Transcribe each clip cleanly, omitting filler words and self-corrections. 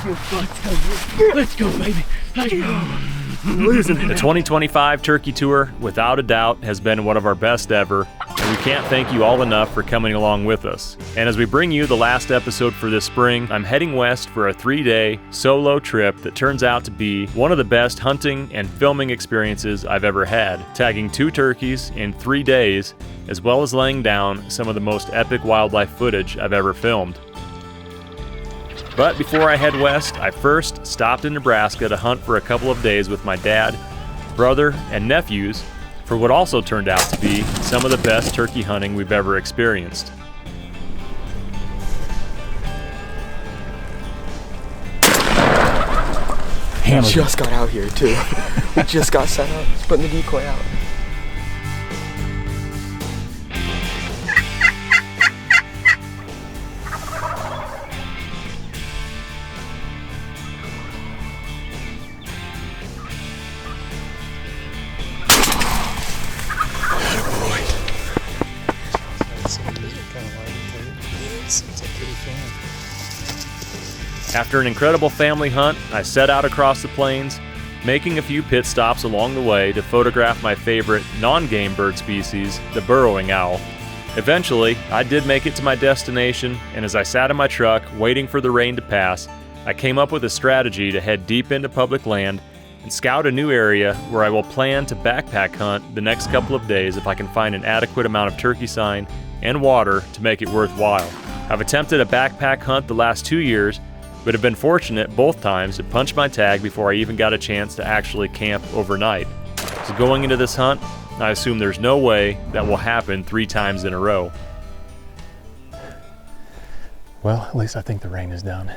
Let's go, baby. Let's go. The 2025 Turkey Tour, without a doubt, has been one of our best ever, and we can't thank you all enough for coming along with us. And as we bring you the last episode for this spring, I'm heading west for a 3-day solo trip that turns out to be one of the best hunting and filming experiences I've ever had, tagging 2 turkeys in 3 days, as well as laying down some of the most epic wildlife footage I've ever filmed. But before I head west, I first stopped in Nebraska to hunt for a couple of days with my dad, brother, and nephews for what also turned out to be some of the best turkey hunting we've ever experienced. We just got out here too. We just got set up, just putting the decoy out. After an incredible family hunt, I set out across the plains, making a few pit stops along the way to photograph my favorite non-game bird species, the burrowing owl. Eventually, I did make it to my destination, and as I sat in my truck waiting for the rain to pass, I came up with a strategy to head deep into public land and scout a new area where I will plan to backpack hunt the next couple of days if I can find an adequate amount of turkey sign and water to make it worthwhile. I've attempted a backpack hunt the last 2 years, but have been fortunate both times to punch my tag before I even got a chance to actually camp overnight. So going into this hunt, I assume there's no way that will happen 3 times in a row. Well, at least I think the rain is done.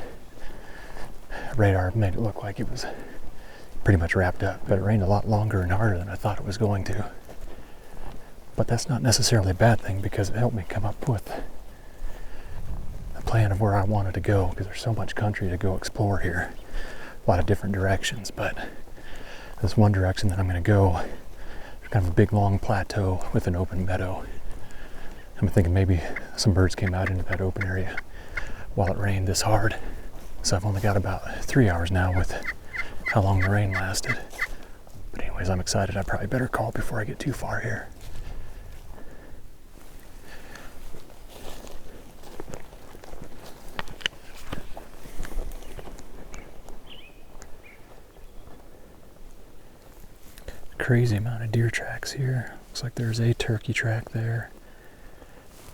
Radar made it look like it was pretty much wrapped up, but it rained a lot longer and harder than I thought it was going to. But that's not necessarily a bad thing because it helped me come up with plan of where I wanted to go, because there's so much country to go explore here, a lot of different directions. But this one direction that I'm going to go, there's kind of a big long plateau with an open meadow. I'm thinking maybe some birds came out into that open area while it rained this hard. So I've only got about 3 hours now with how long the rain lasted. But anyways, I'm excited. I probably better call before I get too far here. Crazy amount of deer tracks here. Looks like there's a turkey track there.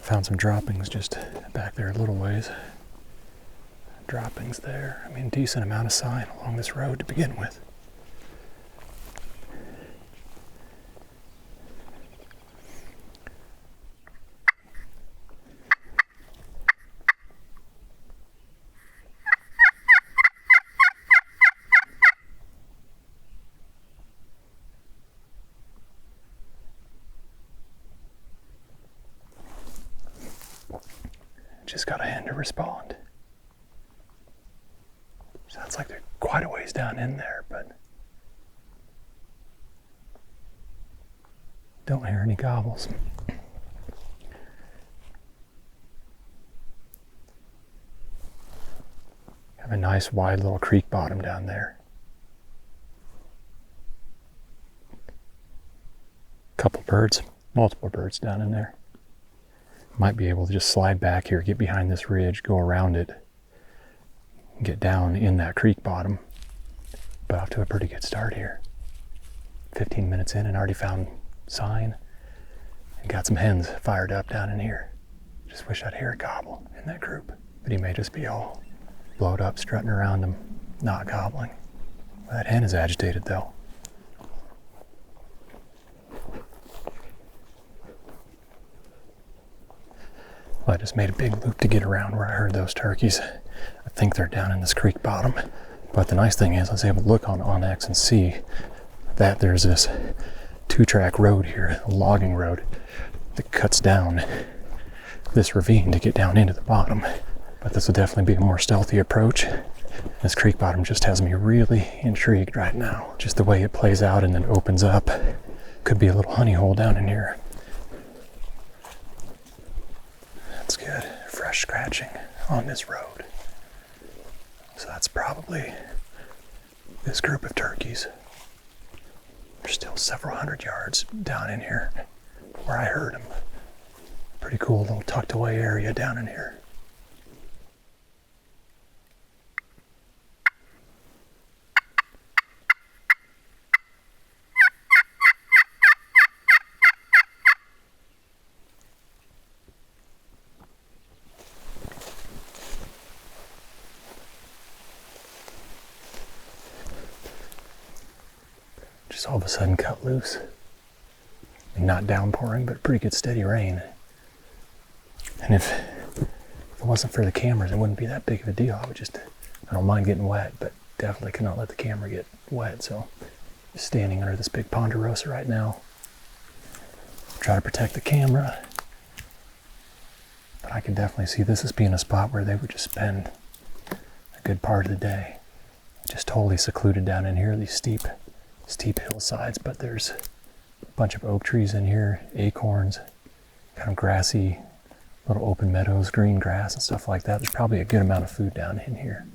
Found some droppings just back there a little ways. Droppings there. I mean, decent amount of sign along this road to begin with. Just got a hen to respond. Sounds like they're quite a ways down in there, but don't hear any gobbles. Have a nice wide little creek bottom down there. Couple birds, multiple birds down in there. Might be able to just slide back here, get behind this ridge, go around it, and get down in that creek bottom. But off to a pretty good start here. 15 minutes in and already found sign and got some hens fired up down in here. Just wish I'd hear a gobble in that group. But he may just be all blowed up, strutting around them, not gobbling. Well, that hen is agitated though. Well, I just made a big loop to get around where I heard those turkeys. I think they're down in this creek bottom. But the nice thing is I was able to look on Onyx and see that there's this 2-track road here, a logging road, that cuts down this ravine to get down into the bottom. But this will definitely be a more stealthy approach. This creek bottom just has me really intrigued right now. Just the way it plays out and then opens up. Could be a little honey hole down in here. That's good. Fresh scratching on this road. So that's probably this group of turkeys. They're still several hundred yards down in here where I heard them. Pretty cool little tucked away area down in here. Just all of a sudden cut loose. Not downpouring, but pretty good steady rain. And if it wasn't for the cameras, it wouldn't be that big of a deal. I don't mind getting wet, but definitely cannot let the camera get wet. So just standing under this big ponderosa right now. Try to protect the camera. But I can definitely see this as being a spot where they would just spend a good part of the day. Just totally secluded down in here, these steep hillsides, but there's a bunch of oak trees in here, acorns, kind of grassy, little open meadows, green grass and stuff like that. There's probably a good amount of food down in here.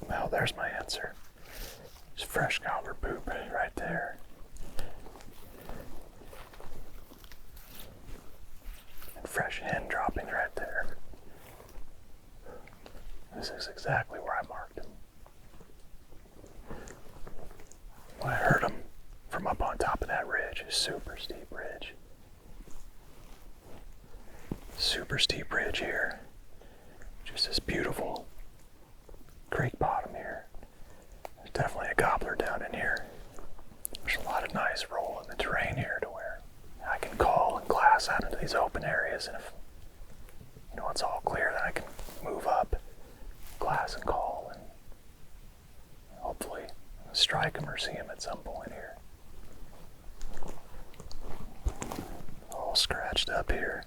Well, there's my answer. It's fresh gobbler poop right there. And fresh hen droppings right there. This is exactly where I marked them. When I heard them from up on top of that ridge, a super steep ridge. Super steep ridge here. Just this beautiful creek bottom here. There's definitely a gobbler down in here. There's a lot of nice roll in the terrain here to where I can call and glass out into these open areas, and if it's all clear, then I can move up, glass and call, and hopefully strike them or see them at some point here. All scratched up here.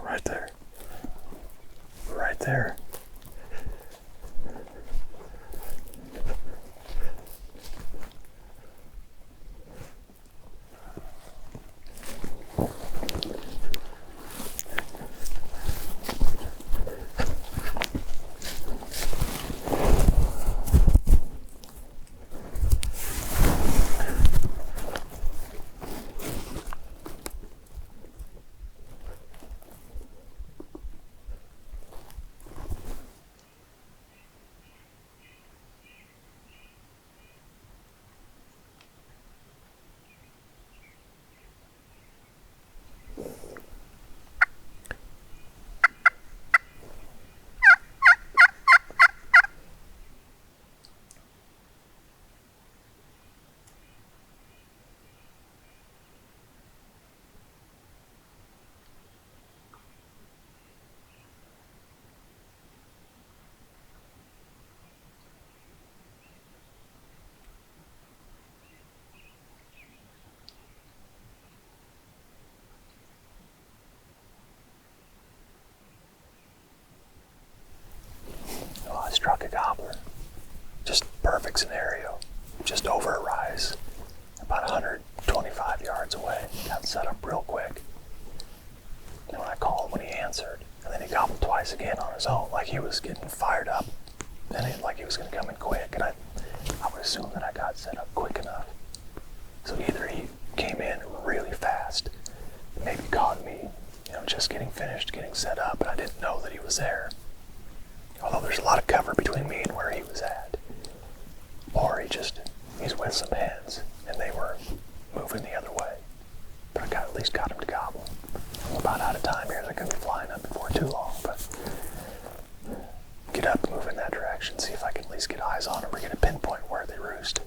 Right there. Right there. I struck a gobbler. Just perfect scenario. Just over a rise. About 125 yards away. Got set up real quick. And when I called, when he answered, and then he gobbled twice again on his own, like he was getting fired up. And like he was going to come in quick. And I would assume that I got set up quick enough. So either he came in really fast, maybe caught me, just getting finished, getting set up, and I didn't know that he was there. Although there's a lot of cover between me and where he was at. Or he's with some hens and they were moving the other way. But I at least got him to gobble. I'm about out of time here. They're going to be flying up before too long, but get up, move in that direction, see if I can at least get eyes on them or get a pinpoint where they roost.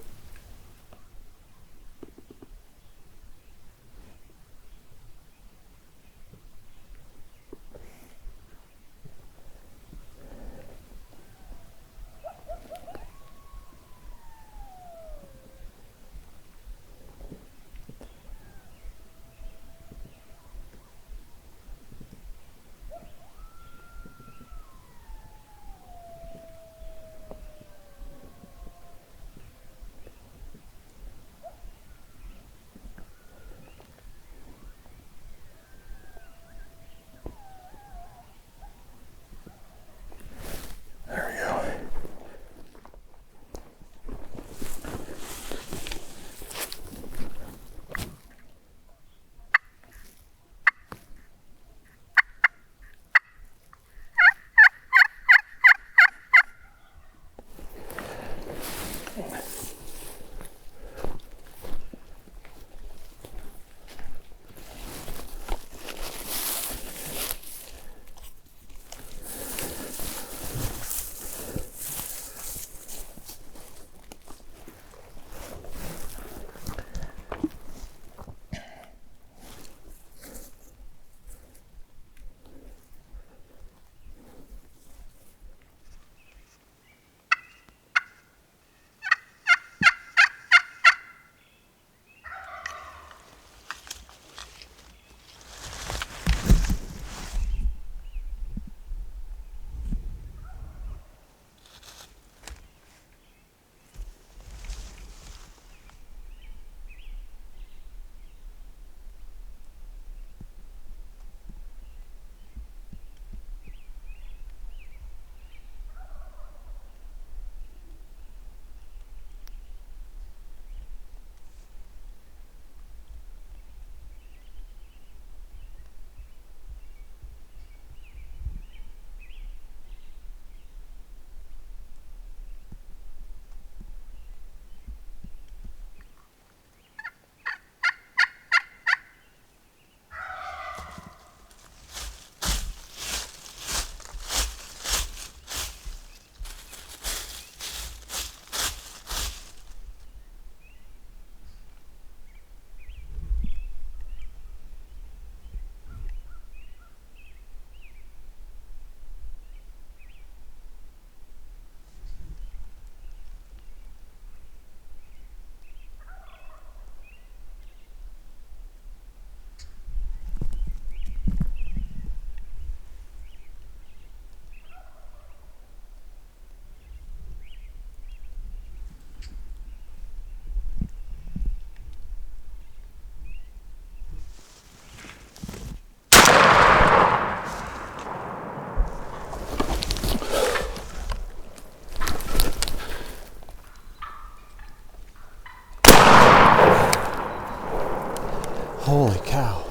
Holy cow.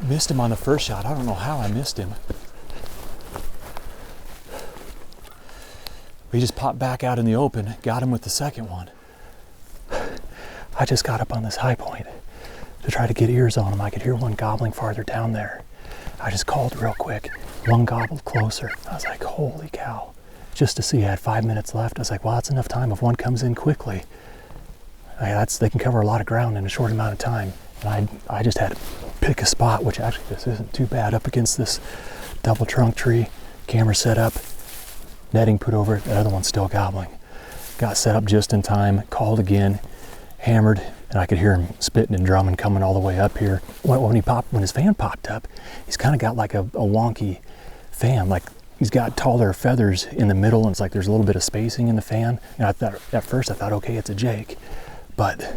Missed him on the first shot. I don't know how I missed him. We just popped back out in the open, got him with the second one. I just got up on this high point to try to get ears on him. I could hear one gobbling farther down there. I just called real quick. One gobbled closer. I was like, holy cow. Just to see I had 5 minutes left. I was like, well, that's enough time if one comes in quickly. They can cover a lot of ground in a short amount of time. And I just had to pick a spot, which actually this isn't too bad, up against this double trunk tree. Camera set up, netting put over it, the other one's still gobbling. Got set up just in time, called again, hammered, and I could hear him spitting and drumming coming all the way up here. When his fan popped up, he's kind of got like a wonky fan, like he's got taller feathers in the middle, and it's like there's a little bit of spacing in the fan. And I thought, at first I thought, okay, it's a Jake, but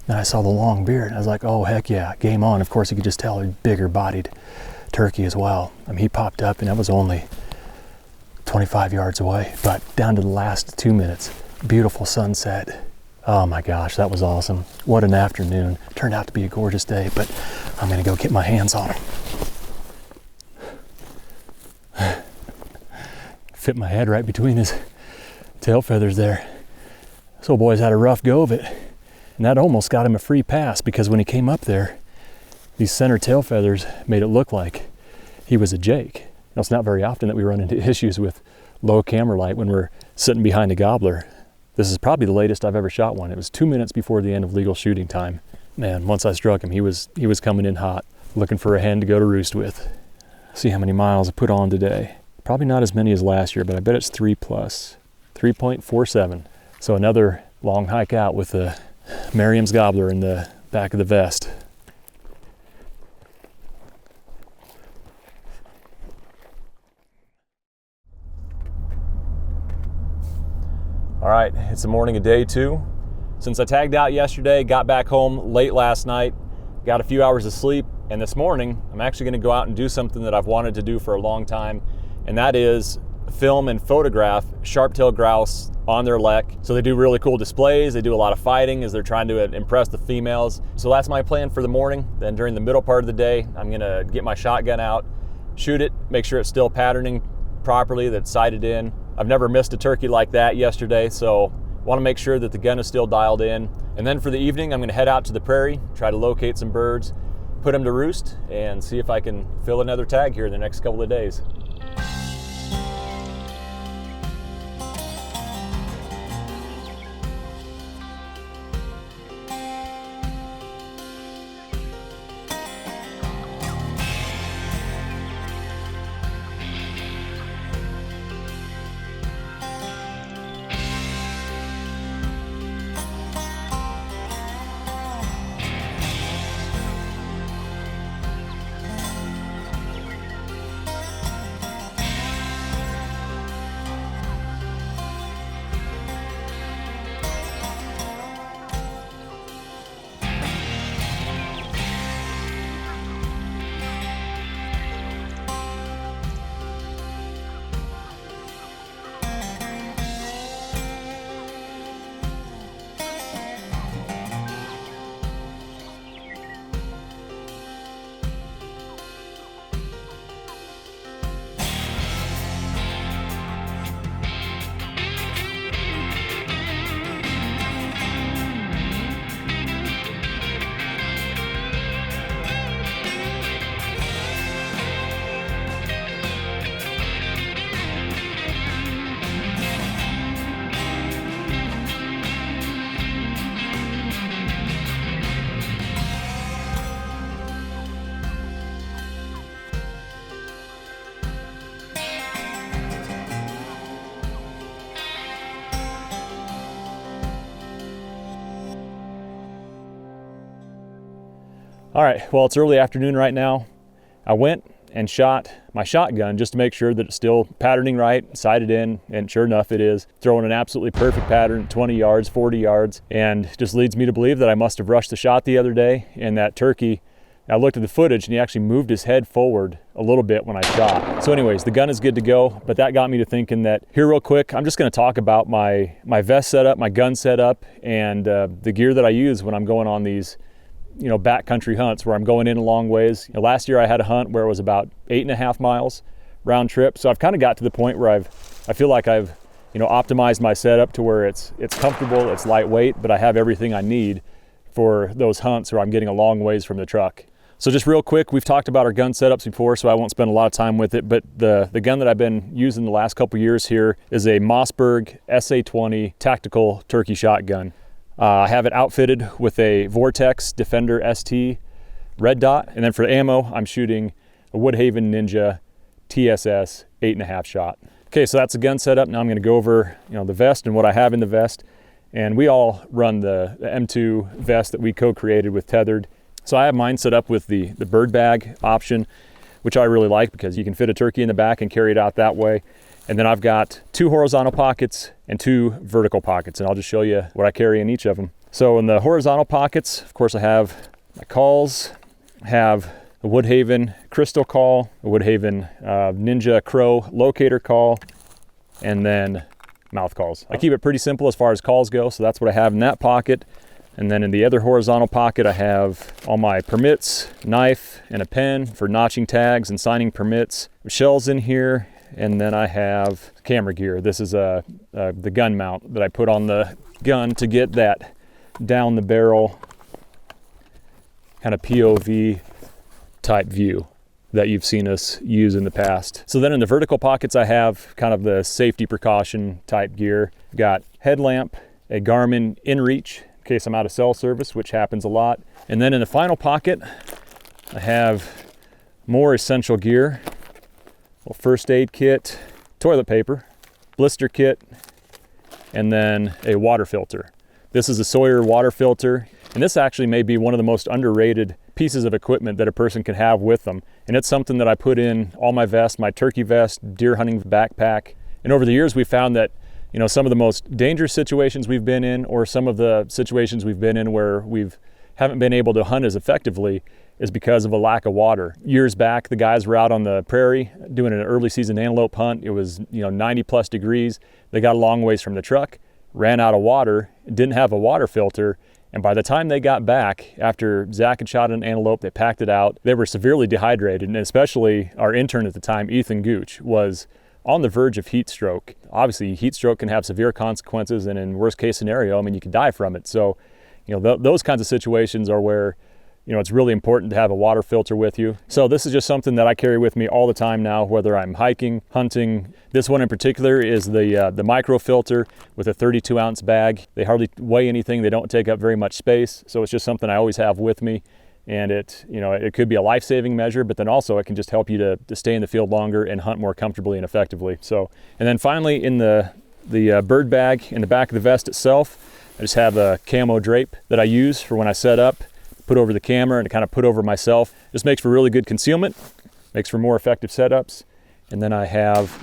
then I saw the long beard, and I was like, oh, heck yeah, game on. Of course, you could just tell a bigger bodied turkey as well. I mean, he popped up, and that was only 25 yards away, but down to the last 2 minutes. Beautiful sunset. Oh my gosh, that was awesome. What an afternoon. Turned out to be a gorgeous day, but I'm gonna go get my hands on him. fit my head right between his tail feathers there. This old boy's had a rough go of it. And that almost got him a free pass, because when he came up there, these center tail feathers made it look like he was a jake. Now, it's not very often that we run into issues with low camera light when we're sitting behind a gobbler. This is probably the latest I've ever shot one. It was 2 minutes before the end of legal shooting time. Man, once I struck him, he was coming in hot, looking for a hen to go to roost with. See how many miles I put on today. Probably not as many as last year, but I bet it's 3+, 3.47. So another long hike out with the Merriam's gobbler in the back of the vest. All right, it's the morning of day 2. Since I tagged out yesterday, got back home late last night, got a few hours of sleep, and this morning I'm actually gonna go out and do something that I've wanted to do for a long time, and that is film and photograph sharp-tailed grouse on their lek. So they do really cool displays, they do a lot of fighting as they're trying to impress the females. So that's my plan for the morning. Then during the middle part of the day, I'm gonna get my shotgun out, shoot it, make sure it's still patterning properly, that it's sighted in. I've never missed a turkey like that yesterday, so want to make sure that the gun is still dialed in. And then for the evening, I'm going to head out to the prairie, try to locate some birds, put them to roost, and see if I can fill another tag here in the next couple of days. All right, well, it's early afternoon right now. I went and shot my shotgun just to make sure that it's still patterning right, sighted in, and sure enough it is. Throwing an absolutely perfect pattern, 20 yards, 40 yards, and just leads me to believe that I must have rushed the shot the other day, and that turkey, I looked at the footage and he actually moved his head forward a little bit when I shot. So anyways, the gun is good to go, but that got me to thinking that here real quick, I'm just gonna talk about my vest setup, my gun setup, and the gear that I use when I'm going on these backcountry hunts where I'm going in a long ways. Last year I had a hunt where it was about 8.5 miles round trip. So I've kind of got to the point where I feel like I've optimized my setup to where it's comfortable, it's lightweight, but I have everything I need for those hunts where I'm getting a long ways from the truck. So just real quick, we've talked about our gun setups before, so I won't spend a lot of time with it, but the gun that I've been using the last couple years here is a Mossberg SA-20 tactical turkey shotgun. I have it outfitted with a Vortex Defender ST red dot, and then for the ammo, I'm shooting a Woodhaven Ninja TSS 8.5 shot. Okay, so that's the gun setup. Now I'm going to go over the vest and what I have in the vest, and we all run the M2 vest that we co-created with Tethered. So I have mine set up with the bird bag option, which I really like because you can fit a turkey in the back and carry it out that way. And then I've got 2 horizontal pockets and 2 vertical pockets, and I'll just show you what I carry in each of them. So in the horizontal pockets, of course, I have my calls, I have a Woodhaven Crystal call, a Woodhaven Ninja Crow locator call, and then mouth calls. I keep it pretty simple as far as calls go, so that's what I have in that pocket. And then in the other horizontal pocket, I have all my permits, knife, and a pen for notching tags and signing permits. Shells in here, and then I have camera gear. This is the gun mount that I put on the gun to get that down the barrel kind of POV type view that you've seen us use in the past. So then in the vertical pockets, I have kind of the safety precaution type gear. I've got headlamp, a Garmin InReach in case I'm out of cell service, which happens a lot. And then in the final pocket, I have more essential gear, a first aid kit, toilet paper, blister kit, and then a water filter. This is a Sawyer water filter, and this actually may be one of the most underrated pieces of equipment that a person can have with them. And it's something that I put in all my vests, my turkey vest, deer hunting backpack. And over the years, we found that, you know, some of the most dangerous situations we've been in, or some of the situations we've been in where haven't been able to hunt as effectively, is because of a lack of water. Years back, the guys were out on the prairie doing an early season antelope hunt. It was, 90 plus degrees. They got a long ways from the truck, ran out of water, didn't have a water filter. And by the time they got back, after Zach had shot an antelope, they packed it out, they were severely dehydrated. And especially our intern at the time, Ethan Gooch, was on the verge of heat stroke. Obviously, heat stroke can have severe consequences, and in worst case scenario, you could die from it. So, those kinds of situations are where, it's really important to have a water filter with you. So this is just something that I carry with me all the time now, whether I'm hiking, hunting. This one in particular is the micro filter with a 32 ounce bag. They hardly weigh anything. They don't take up very much space. So it's just something I always have with me. And it could be a life-saving measure, but then also it can just help you to stay in the field longer and hunt more comfortably and effectively. So, and then finally in the bird bag in the back of the vest itself, I just have a camo drape that I use for when I set up, put over the camera and kind of put over myself. This makes for really good concealment, makes for more effective setups. And then I have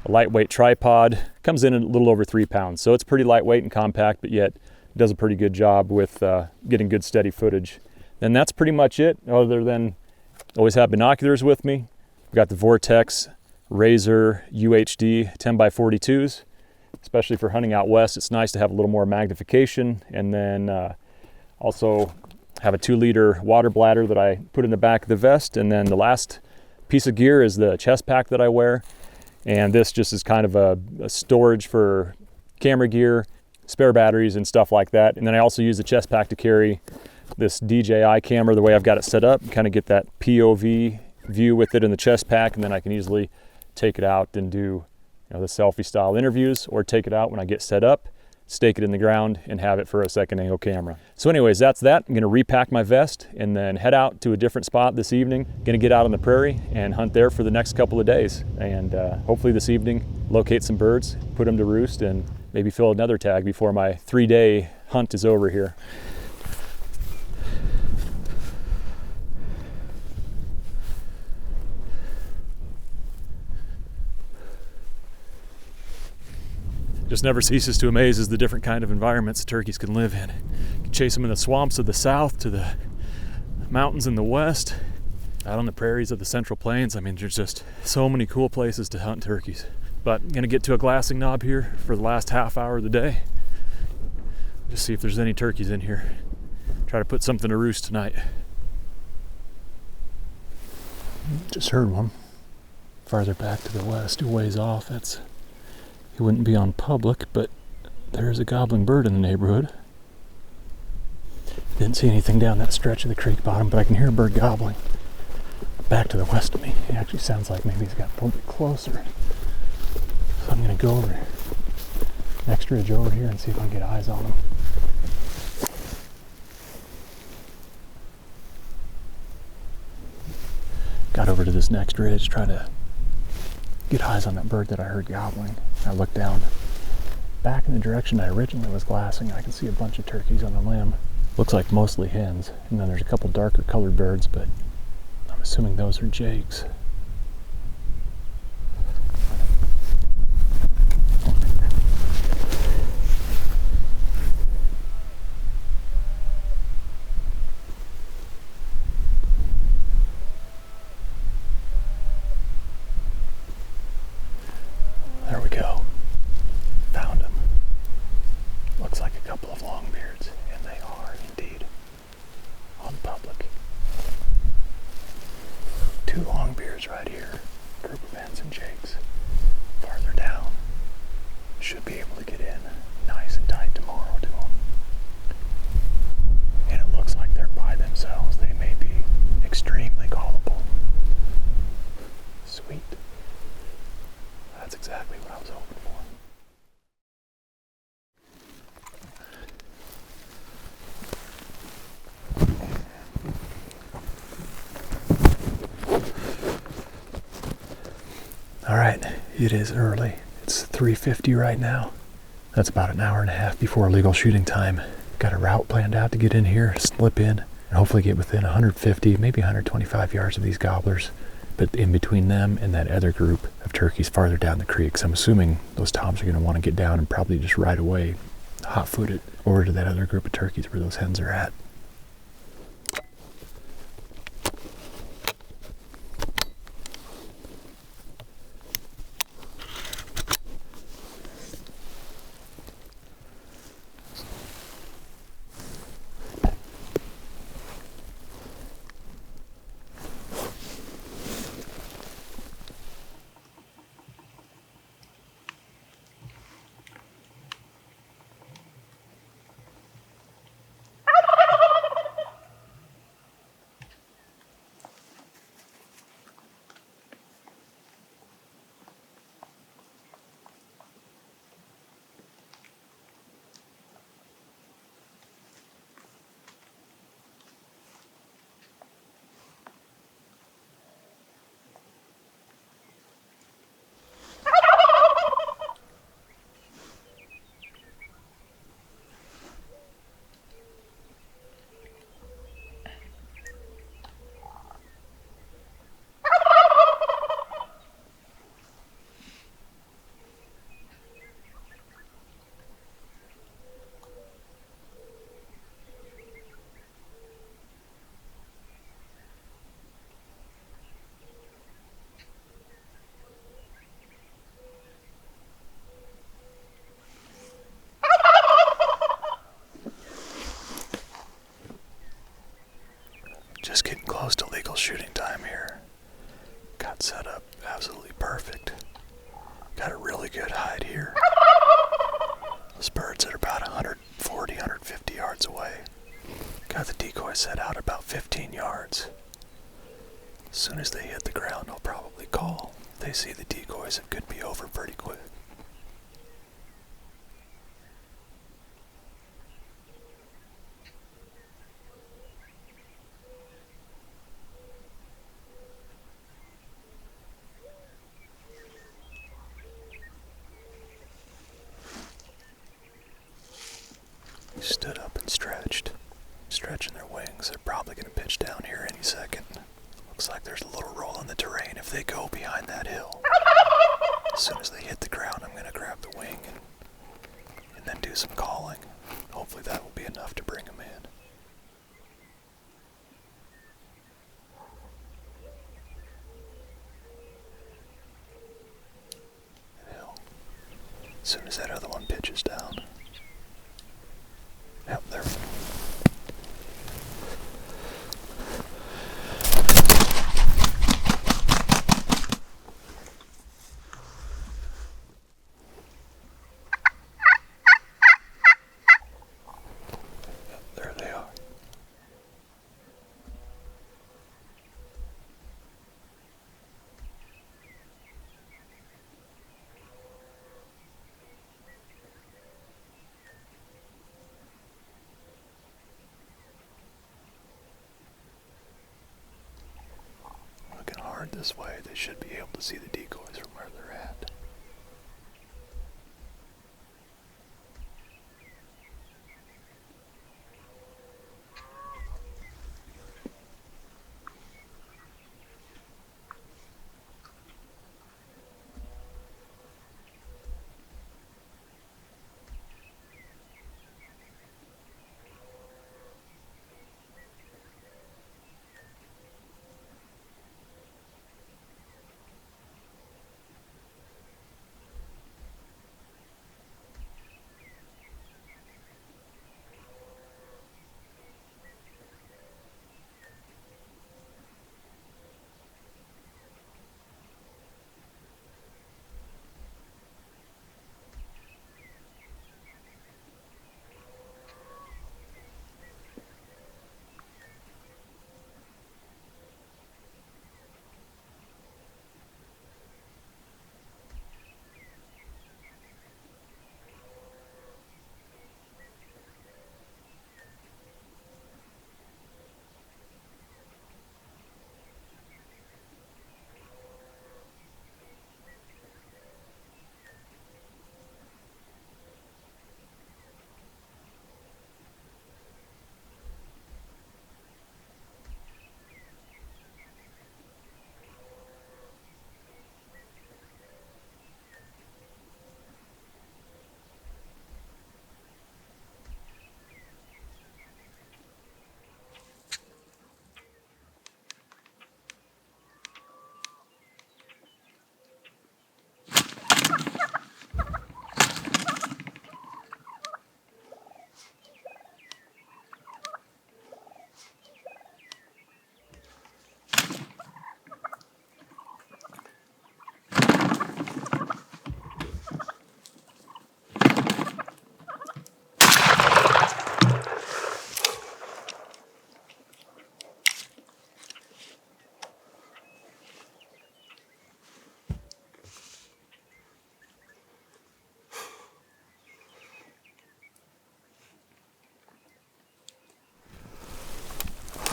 a lightweight tripod, comes in a little over 3 pounds. So it's pretty lightweight and compact, but yet does a pretty good job with getting good steady footage. And that's pretty much it, other than always have binoculars with me. I've got the Vortex Razor UHD 10x42s, especially for hunting out west. It's nice to have a little more magnification. And then also have a 2-liter water bladder that I put in the back of the vest. And then the last piece of gear is the chest pack that I wear. And this just is kind of a storage for camera gear, spare batteries and stuff like that. And then I also use the chest pack to carry this DJI camera the way I've got it set up, kind of get that POV view with it in the chest pack. And then I can easily take it out and do the selfie style interviews, or take it out when I get set up, stake it in the ground, and have it for a second angle camera. So anyways, that's that. I'm gonna repack my vest and then head out to a different spot this evening. Gonna get out on the prairie and hunt there for the next couple of days. And hopefully this evening, locate some birds, put them to roost, and maybe fill another tag before my 3-day hunt is over here. Just never ceases to amaze is the different kind of environments the turkeys can live in. You can chase them in the swamps of the south to the mountains in the west, out on the prairies of the central plains. There's just so many cool places to hunt turkeys. But I'm gonna get to a glassing knob here for the last half hour of the day. Just see if there's any turkeys in here. Try to put something to roost tonight. Just heard one farther back to the west, a ways off. He wouldn't be on public, but there's a gobbling bird in the neighborhood. Didn't see anything down that stretch of the creek bottom, but I can hear a bird gobbling back to the west of me. It actually sounds like maybe he's got a little bit closer. So I'm going to go over next ridge over here and see if I can get eyes on him. Got over to this next ridge, try to get eyes on that bird that I heard gobbling. I looked down back in the direction I originally was glassing. I can see a bunch of turkeys on the limb. Looks like mostly hens. And then there's a couple darker colored birds, but I'm assuming those are jakes. There we go. Found them. Looks like a couple of longbeards, and they are indeed on public. 2 longbeards right here. Group of hens and jakes. should be able to get in nice and tight tomorrow to them. And it looks like they're by themselves. They may be extremely gullible. Sweet. That's exactly what I was hoping for. All right, it is early. It's 3:50 right now. That's about an hour and a half before legal shooting time. Got a route planned out to get in here, slip in, and hopefully get within 150, maybe 125 yards of these gobblers. But in between them and that other group of turkeys farther down the creek. So I'm assuming those toms are going to want to get down and probably just right away, hot-footed, over to that other group of turkeys where those hens are at. Just getting close to legal shooting time here. Got set up absolutely perfect. Got a really good hide here. Those birds are about 140, 150 yards away. Got the decoy set out about 15 yards. As soon as they hit the ground, I'll probably call. If they see the decoys, it could be over pretty quick. Stood up and stretched, stretching their wings. They're probably going to pitch down here any second. Looks like there's a little roll in the terrain if they go behind that hill. As soon as they hit the ground, I'm going to grab the wing and then do some calling. Hopefully that will be enough to bring them in. Hill. As soon as that other one pitches down. Yep, there we go. Yep, there they are. This way, they should be able to see the decoys from where they're at.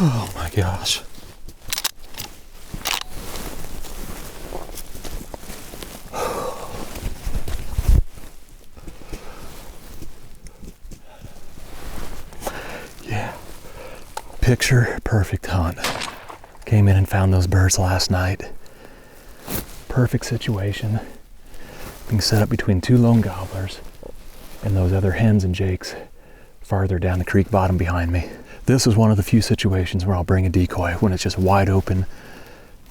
Oh my gosh. Yeah. Picture perfect hunt. Came in and found those birds last night. Perfect situation. Being set up between two lone gobblers and those other hens and jakes farther down the creek bottom behind me. This is one of the few situations where I'll bring a decoy when it's just wide open,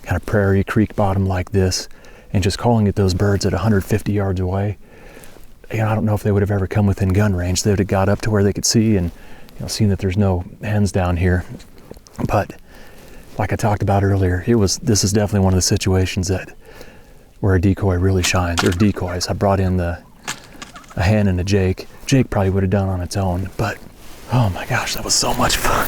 kind of prairie creek bottom like this, and just calling at those birds at 150 yards away. You know, I don't know if they would have ever come within gun range. They would have got up to where they could see and, you know, seen that there's no hens down here. But like I talked about earlier, this is definitely one of the situations where a decoy really shines, or decoys. I brought in a hen and a jake. Jake probably would have done on its own, but oh my gosh, that was so much fun.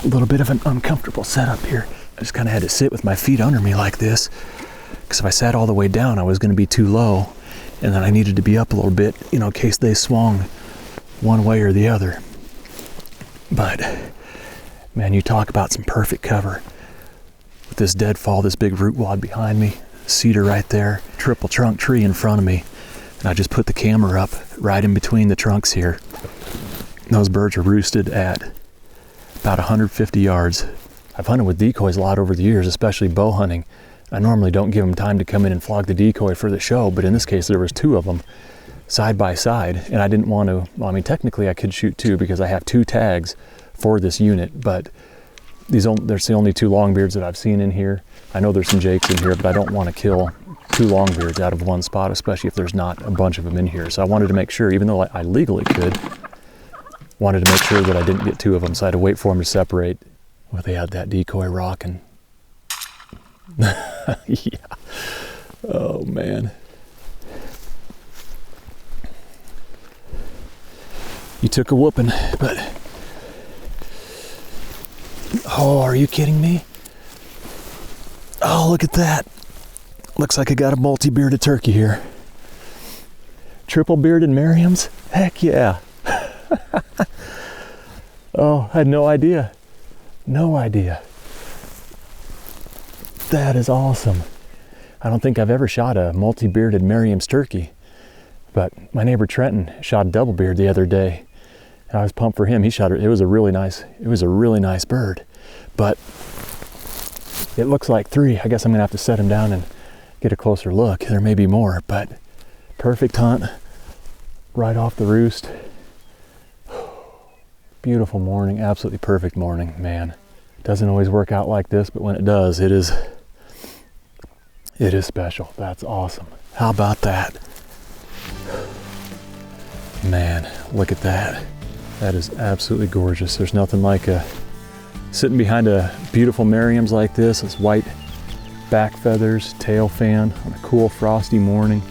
A little bit of an uncomfortable setup here. I just kind of had to sit with my feet under me like this, because if I sat all the way down, I was going to be too low, and then I needed to be up a little bit, you know, in case they swung one way or the other. But man, you talk about some perfect cover with this deadfall, this big root wad behind me, cedar right there, triple trunk tree in front of me, and I just put the camera up right in between the trunks here. Those birds are roosted at about 150 yards. I've hunted with decoys a lot over the years, especially bow hunting. I normally don't give them time to come in and flog the decoy for the show, but in this case there was two of them side by side, and I didn't want to, well, I mean, technically I could shoot two because I have two tags for this unit, but there's the only two longbeards that I've seen in here. I know there's some jakes in here, but I don't want to kill two longbeards out of one spot, especially if there's not a bunch of them in here. So I wanted to make sure, even though I legally could, wanted to make sure that I didn't get two of them, so I had to wait for them to separate. Well, they had that decoy rocking. Yeah. Oh man. You took a whooping, but oh, are you kidding me? Oh, look at that. Looks like I got a multi-bearded turkey here. Triple bearded Merriam's? Heck yeah. Oh, I had no idea. No idea. That is awesome. I don't think I've ever shot a multi-bearded Merriam's turkey, but my neighbor Trenton shot a double beard the other day, and I was pumped for him. He shot it. It was a really nice bird, but it looks like three. I guess I'm gonna have to set him down and get a closer look. There may be more, but perfect hunt right off the roost. Beautiful morning, absolutely perfect morning, man. Doesn't always work out like this, but when it does, it is special. That's awesome. How about that? Man, look at that. That is absolutely gorgeous. There's nothing like sitting behind a beautiful Merriam's like this. It's white back feathers, tail fan on a cool frosty morning.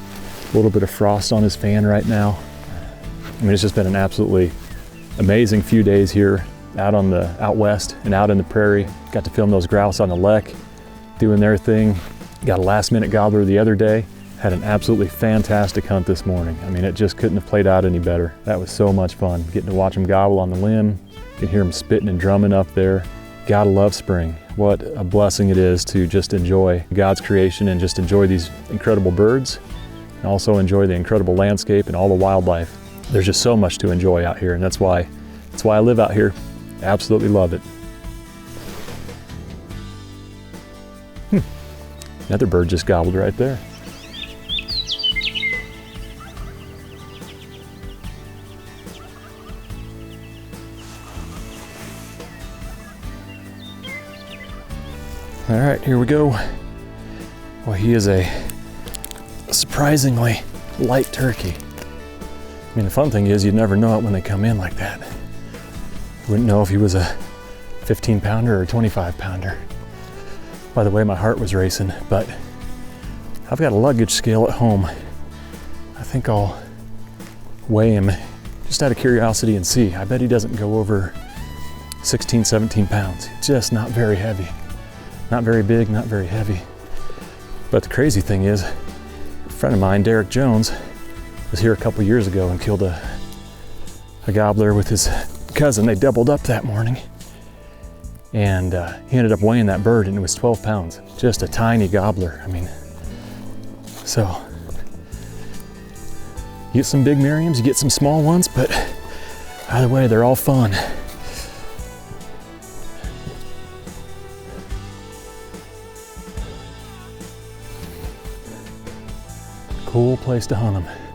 A little bit of frost on his fan right now. I mean, it's just been an absolutely amazing few days here out west and out in the prairie. Got to film those grouse on the lek doing their thing. Got a last minute gobbler the other day. Had an absolutely fantastic hunt this morning. I mean, it just couldn't have played out any better. That was so much fun. Getting to watch them gobble on the limb. You can hear them spitting and drumming up there. Gotta love spring. What a blessing it is to just enjoy God's creation and just enjoy these incredible birds and also enjoy the incredible landscape and all the wildlife. There's just so much to enjoy out here, and that's why I live out here. Absolutely love it. Another bird just gobbled right there. All right, here we go. Well, he is a surprisingly light turkey. I mean, the fun thing is you'd never know it when they come in like that. You wouldn't know if he was a 15 pounder or a 25 pounder. By the way, my heart was racing, but I've got a luggage scale at home. I think I'll weigh him just out of curiosity and see. I bet he doesn't go over 16, 17 pounds. Just not very heavy. Not very big, not very heavy. But the crazy thing is, a friend of mine, Derek Jones, was here a couple years ago and killed a gobbler with his cousin. They doubled up that morning. And he ended up weighing that bird, and it was 12 pounds. Just a tiny gobbler. I mean, so you get some big Merriams, you get some small ones, but either way, they're all fun. Cool place to hunt them.